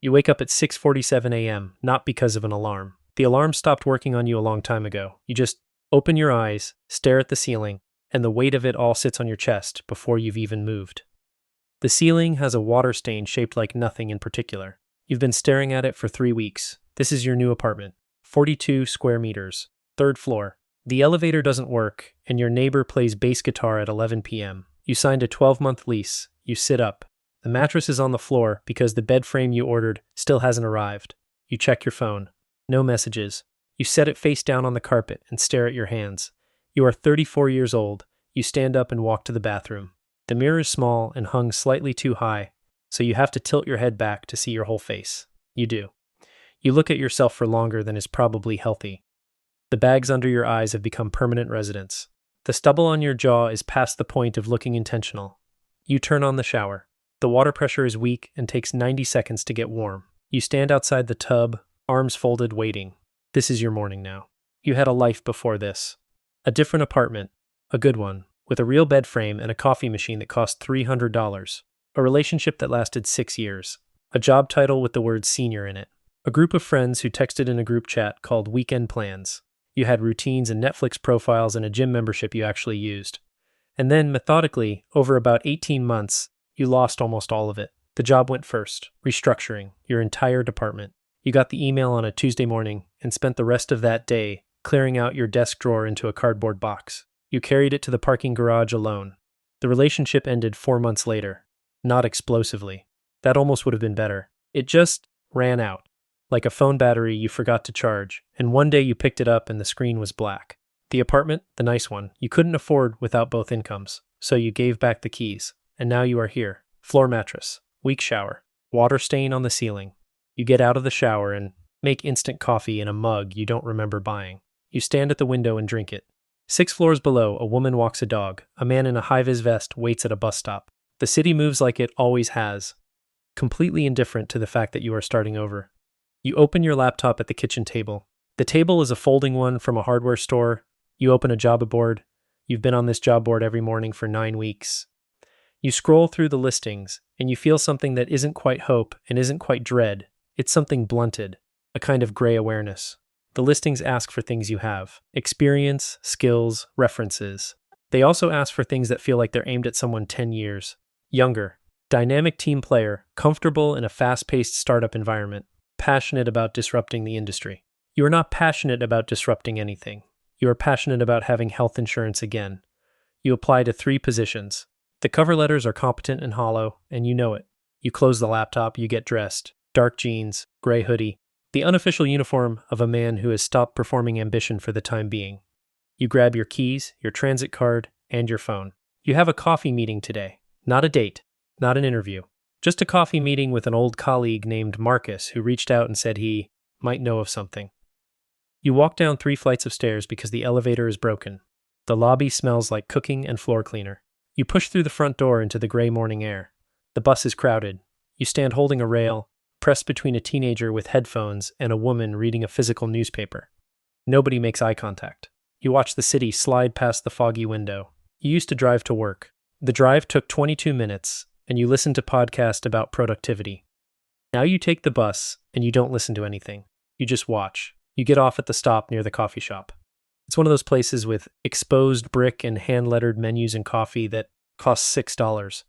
You wake up at 6:47 a.m., not because of an alarm. The alarm stopped working on you a long time ago. You just open your eyes, stare at the ceiling, and the weight of it all sits on your chest before you've even moved. The ceiling has a water stain shaped like nothing in particular. You've been staring at it for 3 weeks. This is your new apartment. 42 square meters. 3rd floor. The elevator doesn't work, and your neighbor plays bass guitar at 11 p.m. You signed a 12-month lease. You sit up. The mattress is on the floor because the bed frame you ordered still hasn't arrived. You check your phone. No messages. You set it face down on the carpet and stare at your hands. You are 34 years old. You stand up and walk to the bathroom. The mirror is small and hung slightly too high, so you have to tilt your head back to see your whole face. You do. You look at yourself for longer than is probably healthy. The bags under your eyes have become permanent residents. The stubble on your jaw is past the point of looking intentional. You turn on the shower. The water pressure is weak and takes 90 seconds to get warm. You stand outside the tub, arms folded, waiting. This is your morning now. You had a life before this. A different apartment, a good one, with a real bed frame and a coffee machine that cost $300. A relationship that lasted 6 years. A job title with the word senior in it. A group of friends who texted in a group chat called Weekend Plans. You had routines and Netflix profiles and a gym membership you actually used. And then, methodically, over about 18 months, you lost almost all of it. The job went first, restructuring your entire department. You got the email on a Tuesday morning and spent the rest of that day clearing out your desk drawer into a cardboard box. You carried it to the parking garage alone. The relationship ended 4 months later. Not explosively. That almost would have been better. It just ran out. Like a phone battery you forgot to charge, and one day you picked it up and the screen was black. The apartment, the nice one, you couldn't afford without both incomes, so you gave back the keys. And now you are here. Floor mattress, weak shower, water stain on the ceiling. You get out of the shower and make instant coffee in a mug you don't remember buying. You stand at the window and drink it. 6 floors below, a woman walks a dog. A man in a high-vis vest waits at a bus stop. The city moves like it always has, completely indifferent to the fact that you are starting over. You open your laptop at the kitchen table. The table is a folding one from a hardware store. You open a job board. You've been on this job board every morning for 9 weeks. You scroll through the listings, and you feel something that isn't quite hope and isn't quite dread. It's something blunted, a kind of gray awareness. The listings ask for things you have: experience, skills, references. They also ask for things that feel like they're aimed at someone 10 years younger. Dynamic team player, comfortable in a fast-paced startup environment, passionate about disrupting the industry. You are not passionate about disrupting anything. You are passionate about having health insurance again. You apply to 3 positions. The cover letters are competent and hollow, and you know it. You close the laptop, you get dressed. Dark jeans, gray hoodie. The unofficial uniform of a man who has stopped performing ambition for the time being. You grab your keys, your transit card, and your phone. You have a coffee meeting today. Not a date, not an interview. Just a coffee meeting with an old colleague named Marcus who reached out and said he might know of something. You walk down 3 flights of stairs because the elevator is broken. The lobby smells like cooking and floor cleaner. You push through the front door into the gray morning air. The bus is crowded. You stand holding a rail, pressed between a teenager with headphones and a woman reading a physical newspaper. Nobody makes eye contact. You watch the city slide past the foggy window. You used to drive to work. The drive took 22 minutes, and you listen to podcasts about productivity. Now you take the bus, and you don't listen to anything. You just watch. You get off at the stop near the coffee shop. It's one of those places with exposed brick and hand-lettered menus and coffee that costs $6.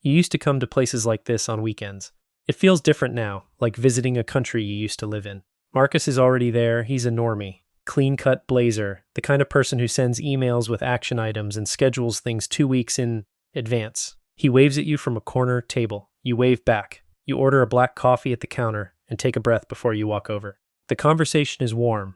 You used to come to places like this on weekends. It feels different now, like visiting a country you used to live in. Marcus is already there. He's a normie. Clean-cut blazer, the kind of person who sends emails with action items and schedules things 2 weeks in advance. He waves at you from a corner table. You wave back. You order a black coffee at the counter and take a breath before you walk over. The conversation is warm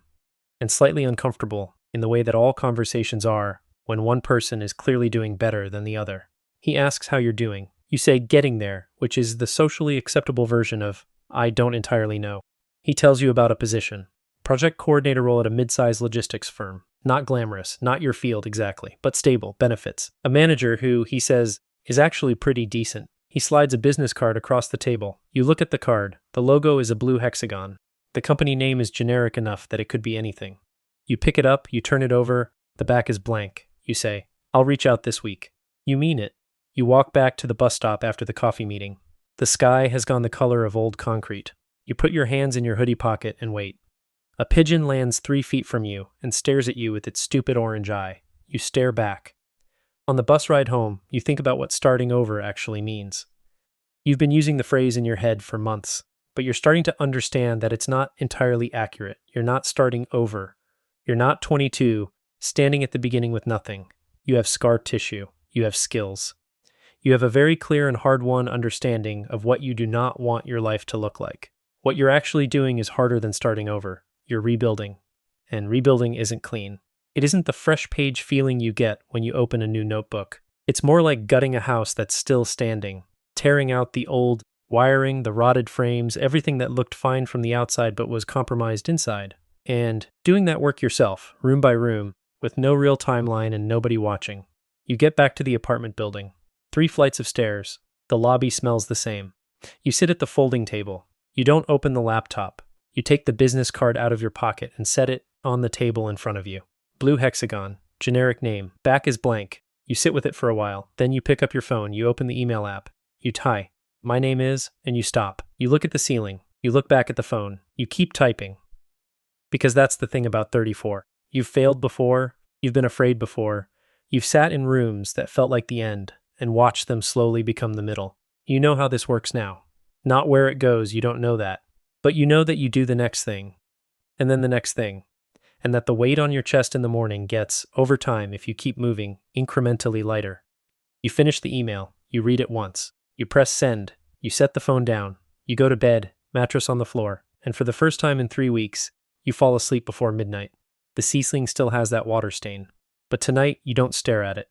and slightly uncomfortable in the way that all conversations are when one person is clearly doing better than the other. He asks how you're doing. You say getting there, which is the socially acceptable version of I don't entirely know. He tells you about a position. Project coordinator role at a mid-sized logistics firm. Not glamorous, not your field exactly, but stable, benefits. A manager who, he says, is actually pretty decent. He slides a business card across the table. You look at the card. The logo is a blue hexagon. The company name is generic enough that it could be anything. You pick it up, you turn it over. The back is blank. You say, I'll reach out this week. You mean it. You walk back to the bus stop after the coffee meeting. The sky has gone the color of old concrete. You put your hands in your hoodie pocket and wait. A pigeon lands 3 feet from you and stares at you with its stupid orange eye. You stare back. On the bus ride home, you think about what starting over actually means. You've been using the phrase in your head for months, but you're starting to understand that it's not entirely accurate. You're not starting over. You're not 22, standing at the beginning with nothing. You have scar tissue. You have skills. You have a very clear and hard-won understanding of what you do not want your life to look like. What you're actually doing is harder than starting over. You're rebuilding. And rebuilding isn't clean. It isn't the fresh page feeling you get when you open a new notebook. It's more like gutting a house that's still standing, tearing out the old wiring, the rotted frames, everything that looked fine from the outside but was compromised inside. And doing that work yourself, room by room, with no real timeline and nobody watching. You get back to the apartment building. 3 flights of stairs. The lobby smells the same. You sit at the folding table. You don't open the laptop. You take the business card out of your pocket and set it on the table in front of you. Blue hexagon, generic name, back is blank. You sit with it for a while. Then you pick up your phone. You open the email app. You type, "My name is," and you stop. You look at the ceiling. You look back at the phone. You keep typing. Because that's the thing about 34. You've failed before. You've been afraid before. You've sat in rooms that felt like the end and watched them slowly become the middle. You know how this works now. Not where it goes, you don't know that. But you know that you do the next thing, and then the next thing, and that the weight on your chest in the morning gets, over time, if you keep moving, incrementally lighter. You finish the email. You read it once. You press send. You set the phone down. You go to bed, mattress on the floor, and for the first time in 3 weeks, you fall asleep before midnight. The ceiling still has that water stain. But tonight, you don't stare at it.